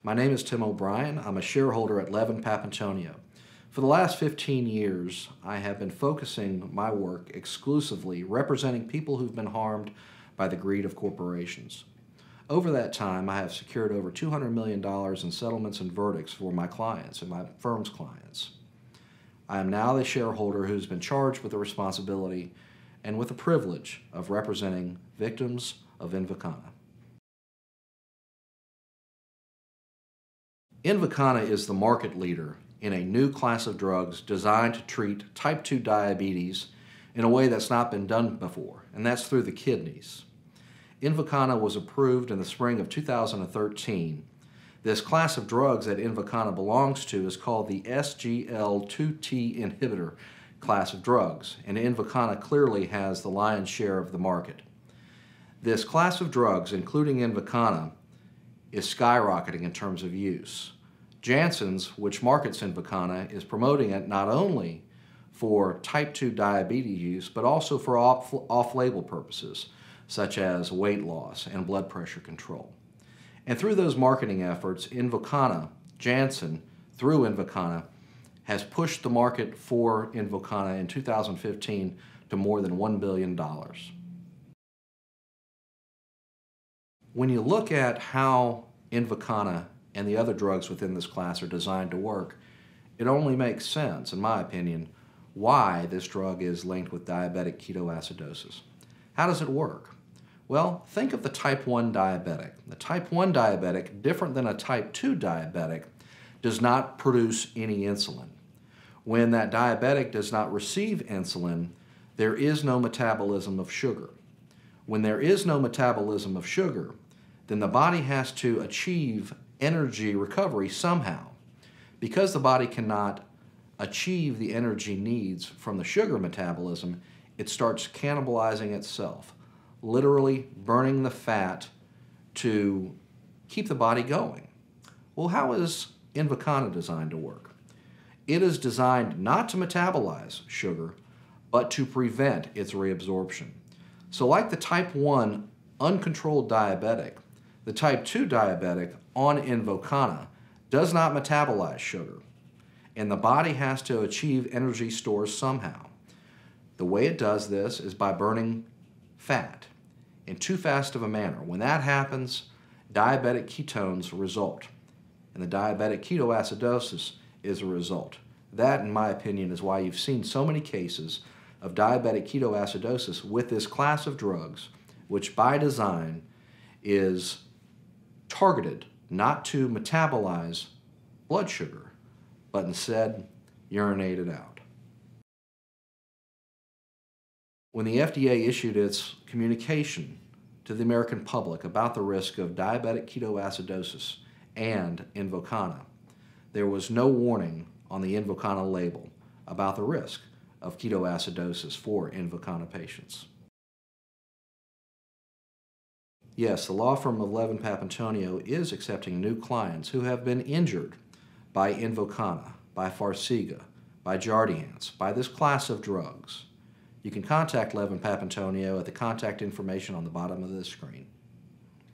My name is Tim O'Brien. I'm a shareholder at Levin, Papantonio. For the last 15 years, I have been focusing my work exclusively representing people who've been harmed by the greed of corporations. Over that time, I have secured over $200 million in settlements and verdicts for my clients and my firm's clients. I am now the shareholder who's been charged with the responsibility and with the privilege of representing victims of Invokana. Invokana is the market leader in a new class of drugs designed to treat type 2 diabetes in a way that's not been done before, and that's through the kidneys. Invokana was approved in the spring of 2013. This class of drugs that Invokana belongs to is called the SGL2T inhibitor class of drugs, and Invokana clearly has the lion's share of the market. This class of drugs, including Invokana, is skyrocketing in terms of use. Janssen's, which markets Invokana, is promoting it not only for type 2 diabetes use, but also for off-label purposes, such as weight loss and blood pressure control. And through those marketing efforts, Invokana, Janssen, through Invokana, has pushed the market for Invokana in 2015 to more than $1 billion. When you look at how Invokana and the other drugs within this class are designed to work, it only makes sense, in my opinion, why this drug is linked with diabetic ketoacidosis. How does it work? Well, think of the type 1 diabetic. The type 1 diabetic, different than a type 2 diabetic, does not produce any insulin. When that diabetic does not receive insulin, there is no metabolism of sugar. When there is no metabolism of sugar, then the body has to achieve energy recovery somehow. Because the body cannot achieve the energy needs from the sugar metabolism, it starts cannibalizing itself, literally burning the fat to keep the body going. Well, how is Invokana designed to work? It is designed not to metabolize sugar, but to prevent its reabsorption. So like the type 1 uncontrolled diabetic, the type 2 diabetic on Invokana does not metabolize sugar, and the body has to achieve energy stores somehow. The way it does this is by burning fat in too fast of a manner. When that happens, diabetic ketones result, and the diabetic ketoacidosis is a result. That, in my opinion, is why you've seen so many cases of diabetic ketoacidosis with this class of drugs, which by design is targeted not to metabolize blood sugar, but instead urinate it out. When the FDA issued its communication to the American public about the risk of diabetic ketoacidosis and Invokana, there was no warning on the Invokana label about the risk of ketoacidosis for Invokana patients. Yes, the law firm of Levin Papantonio is accepting new clients who have been injured by Invokana, by Farxiga, by Jardiance, by this class of drugs. You can contact Levin Papantonio at the contact information on the bottom of this screen.